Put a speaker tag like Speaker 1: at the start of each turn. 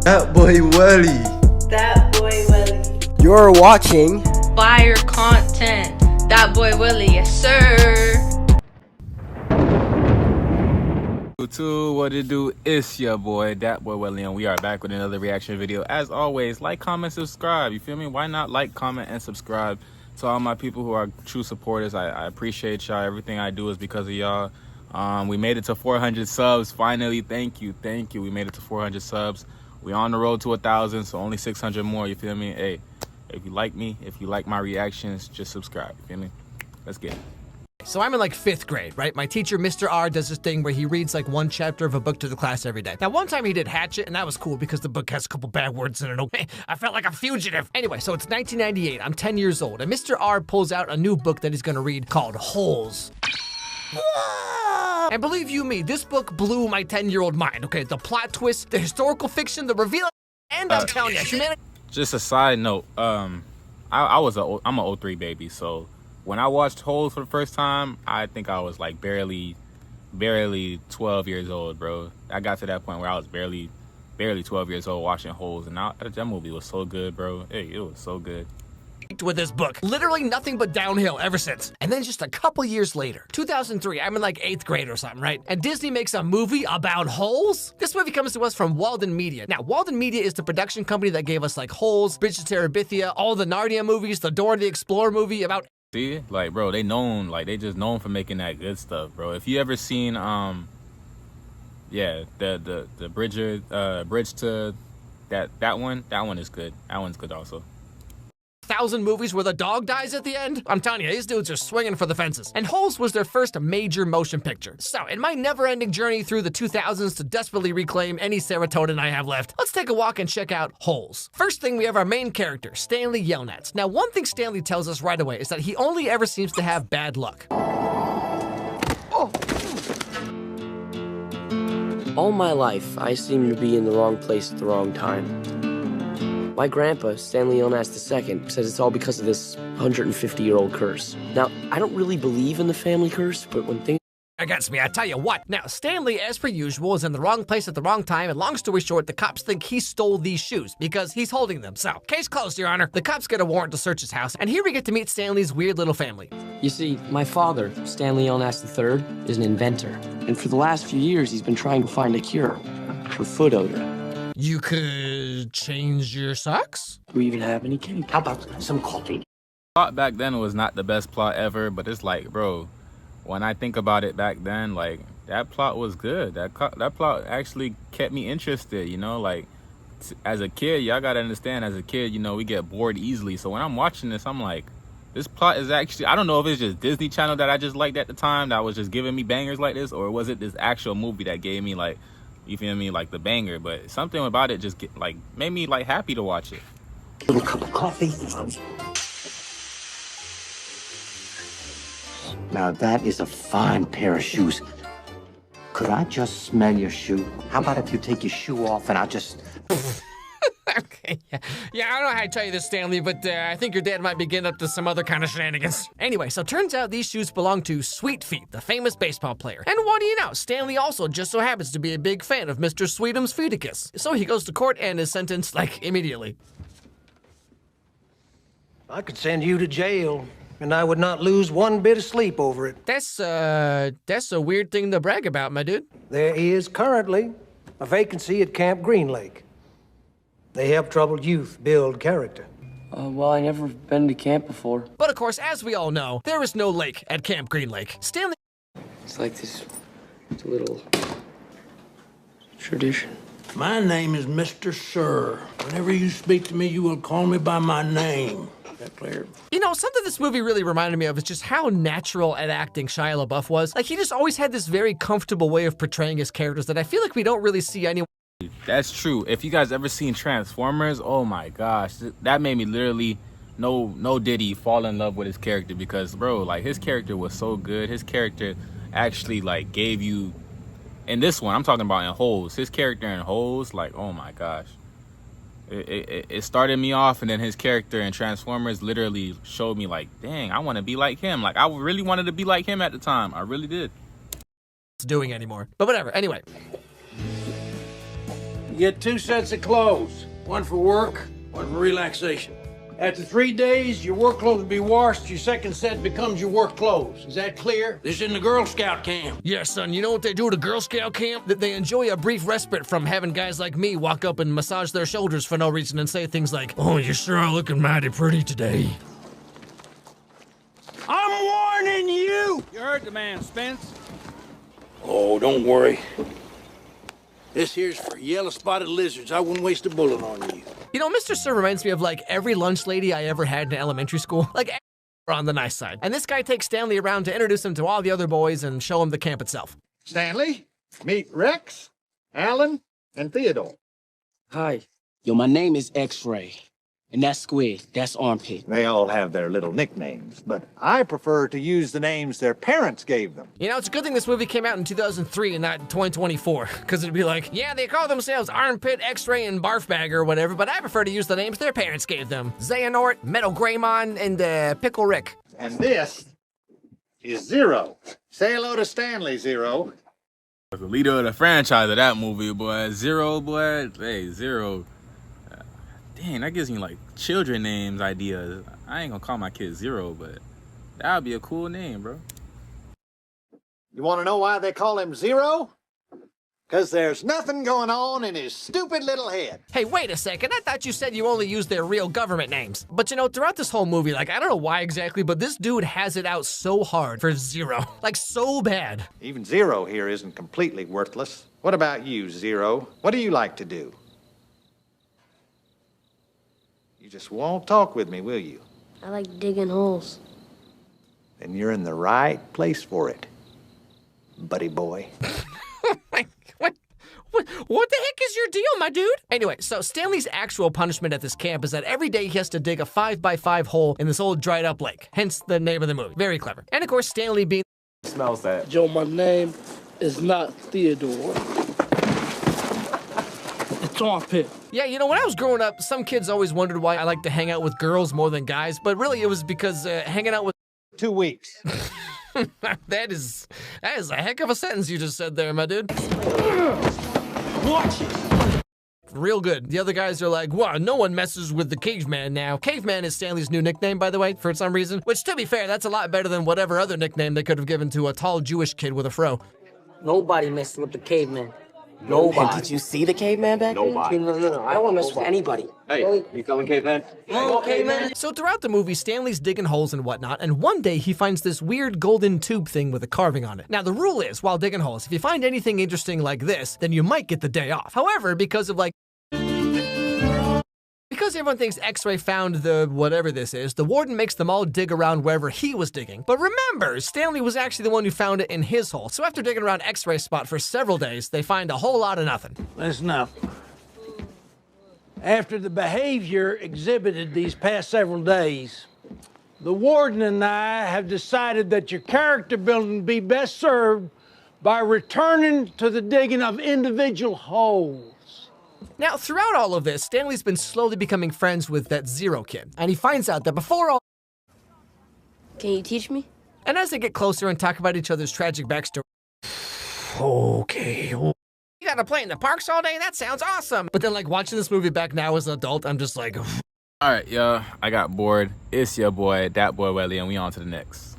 Speaker 1: That boy Welly.
Speaker 2: That boy Willie.
Speaker 3: You're watching
Speaker 2: Fire content. That boy Willie, yes sir.
Speaker 4: What it do? It's your boy, that boy Welly, and we are back with another reaction video. As always, like, comment, subscribe. You feel me? Why not like, comment, and subscribe to all my people who are true supporters? I appreciate y'all. Everything I do is because of y'all. We made it to 400 subs finally. Thank you. We made it to 400 subs. We on the road to 1,000, so only 600 more. You feel me? Hey, if you like me, if you like my reactions, just subscribe. You feel me? Let's get it.
Speaker 5: So I'm in like 5th grade, right? My teacher, Mr. R, does this thing where he reads like one chapter of a book to the class every day. Now, one time he did Hatchet, and that was cool because the book has a couple bad words in it. I felt like a fugitive. Anyway, so it's 1998. I'm 10 years old, and Mr. R pulls out a new book that he's gonna read called Holes. And believe you me, this book blew my 10-year-old mind. Okay, the plot twist, the historical fiction, the reveal, and I'm telling you, humanity.
Speaker 4: Just a side note, I'm a 03 baby, so when I watched Holes for the first time, I think I was like barely 12 years old, bro. I got to that point where I was barely 12 years old watching Holes, and that movie was so good, bro. Hey, it was so good.
Speaker 5: With this book. Literally nothing but downhill ever since. And then just a couple years later, 2003, I'm in like 8th grade or something, right? And Disney makes a movie about holes? This movie comes to us from Walden Media. Now, Walden Media is the production company that gave us like Holes, Bridge to Terabithia, all the Narnia movies, the Dora the Explorer movie about...
Speaker 4: See, like, bro, they just known for making that good stuff, bro. If you ever seen, yeah, the Bridge to that one is good. That one's good also.
Speaker 5: 1,000 movies where the dog dies at the end? I'm telling you, these dudes are swinging for the fences. And Holes was their first major motion picture. So, in my never-ending journey through the 2000s to desperately reclaim any serotonin I have left, let's take a walk and check out Holes. First thing, we have our main character, Stanley Yelnats. Now, one thing Stanley tells us right away is that he only ever seems to have bad luck.
Speaker 3: all my life, I seem to be in the wrong place at the wrong time. My grandpa, Stanley Yelnats II, says it's all because of this 150-year-old curse. Now, I don't really believe in the family curse, but when things
Speaker 5: Against me, I tell you what. Now, Stanley, as per usual, is in the wrong place at the wrong time, and long story short, the cops think he stole these shoes because he's holding them. So, case closed, Your Honor. The cops get a warrant to search his house, and here we get to meet Stanley's weird little family.
Speaker 3: You see, my father, Stanley Yelnats III, is an inventor. And for the last few years, he's been trying to find a cure for foot odor.
Speaker 5: You could change your socks?
Speaker 3: Do we even have any cake? How about some coffee?
Speaker 4: Plot back then was not the best plot ever, but it's like, bro, when I think about it back then, like, that plot was good. That plot actually kept me interested, you know? Like, as a kid, y'all gotta understand, as a kid, you know, we get bored easily. So when I'm watching this, I'm like, this plot is actually, I don't know if it's just Disney Channel that I just liked at the time that was just giving me bangers like this, or was it this actual movie that gave me, like, you feel me, like the banger? But something about it just made me, like, happy to watch it.
Speaker 3: Little cup of coffee.
Speaker 6: Now that is a fine pair of shoes. Could I just smell your shoe? How about if you take your shoe off and I'll just...
Speaker 5: Okay, yeah, I don't know how to tell you this, Stanley, but I think your dad might be getting up to some other kind of shenanigans. Anyway, so turns out these shoes belong to Sweet Feet, the famous baseball player. And what do you know? Stanley also just so happens to be a big fan of Mr. Sweetums Feeticus. So he goes to court and is sentenced, like, immediately.
Speaker 7: I could send you to jail, and I would not lose one bit of sleep over it.
Speaker 5: That's a weird thing to brag about, my dude.
Speaker 7: There is currently a vacancy at Camp Green Lake. They help troubled youth build character.
Speaker 3: Well, I never been to camp before.
Speaker 5: But of course, as we all know, there is no lake at Camp Green Lake. Stanley...
Speaker 3: It's like this little tradition.
Speaker 8: My name is Mr. Sir. Whenever you speak to me, you will call me by my name. Is that clear?
Speaker 5: You know, something this movie really reminded me of is just how natural at acting Shia LaBeouf was. Like, he just always had this very comfortable way of portraying his characters that I feel like we don't really see anyone.
Speaker 4: That's true. If you guys ever seen Transformers, oh my gosh, that made me literally no Diddy fall in love with his character, because, bro, like, his character was so good. His character actually, like, gave you, in this one, I'm talking about in Holes, his character in Holes, like, oh my gosh. It started me off, and then his character in Transformers literally showed me, like, dang, I want to be like him. Like, I really wanted to be like him at the time. I really did.
Speaker 5: Doing anymore. But whatever, anyway.
Speaker 8: get 2 sets of clothes. One for work, one for relaxation. After 3 days, your work clothes will be washed. Your second set becomes your work clothes. Is that clear? This isn't a Girl Scout camp.
Speaker 5: Yeah, son, you know what they do at a Girl Scout camp? That they enjoy a brief respite from having guys like me walk up and massage their shoulders for no reason and say things like, "Oh, you sure are looking mighty pretty today."
Speaker 8: I'm warning you! You heard the man, Spence. Oh, don't worry. This here's for yellow-spotted lizards. I wouldn't waste a bullet on you.
Speaker 5: You know, Mr. Sir reminds me of like every lunch lady I ever had in elementary school. Like, on the nice side. And this guy takes Stanley around to introduce him to all the other boys and show him the camp itself.
Speaker 1: Stanley, meet Rex, Alan, and Theodore.
Speaker 3: Hi.
Speaker 9: Yo, my name is X-Ray, and that's Squid, that's Armpit.
Speaker 1: They all have their little nicknames, but I prefer to use the names their parents gave them.
Speaker 5: You know, it's a good thing this movie came out in 2003 and not 2024, because it'd be like, yeah, they call themselves Armpit, X-Ray, and Barfbag or whatever, but I prefer to use the names their parents gave them. Xehanort, Metal Greymon, and Pickle Rick.
Speaker 1: And this is Zero. Say hello to Stanley, Zero.
Speaker 4: The leader of the franchise of that movie, boy. Zero, boy. Hey, Zero. Dang, that gives me like children names ideas. I ain't gonna call my kid Zero, but that would be a cool name, bro.
Speaker 1: You want to know why they call him Zero? Because there's nothing going on in his stupid little head.
Speaker 5: Hey, wait a second. I thought you said you only used their real government names. But you know, throughout this whole movie, like, I don't know why exactly, but this dude has it out so hard for Zero. Like, so bad.
Speaker 1: Even Zero here isn't completely worthless. What about you, Zero? What do you like to do? You just won't talk with me, will you?
Speaker 10: I like digging holes.
Speaker 1: Then you're in the right place for it, buddy boy.
Speaker 5: What the heck is your deal, my dude? Anyway, so Stanley's actual punishment at this camp is that every day he has to dig a 5x5 hole in this old dried up lake. Hence the name of the movie. Very clever. And of course, Stanley being
Speaker 11: smells that.
Speaker 12: Joe, my name is not Theodore. It's Armpit.
Speaker 5: Yeah, you know, when I was growing up, some kids always wondered why I like to hang out with girls more than guys, but really it was because hanging out with
Speaker 1: 2 weeks.
Speaker 5: That is a heck of a sentence you just said there, my dude.
Speaker 8: Watch it!
Speaker 5: Real good. The other guys are like, wow, no one messes with the caveman now. Caveman is Stanley's new nickname, by the way, for some reason. Which, to be fair, that's a lot better than whatever other nickname they could have given to a tall Jewish kid with a fro.
Speaker 9: Nobody messed with the caveman. Nobody. Hey, did you see the caveman back there?
Speaker 3: No. I don't want to mess with anybody.
Speaker 11: Hey, you coming, caveman?
Speaker 9: Oh, caveman.
Speaker 5: So throughout the movie, Stanley's digging holes and whatnot, and one day he finds this weird golden tube thing with a carving on it. Now, the rule is, while digging holes, if you find anything interesting like this, then you might get the day off. However, because everyone thinks X-Ray found the whatever this is, the warden makes them all dig around wherever he was digging. But remember, Stanley was actually the one who found it in his hole. So after digging around X-Ray's spot for several days, they find a whole lot of nothing.
Speaker 8: Listen up. After the behavior exhibited these past several days, the warden and I have decided that your character building would be best served by returning to the digging of individual holes.
Speaker 5: Now, throughout all of this, Stanley's been slowly becoming friends with that Zero kid, and he finds out that before all...
Speaker 10: Can you teach me?
Speaker 5: And as they get closer and talk about each other's tragic backstory... Okay... You gotta play in the parks all day? That sounds awesome! But then, like, watching this movie back now as an adult, I'm just like...
Speaker 4: All right, y'all. I got bored. It's your boy, Dat Boy Welly, and we on to the next.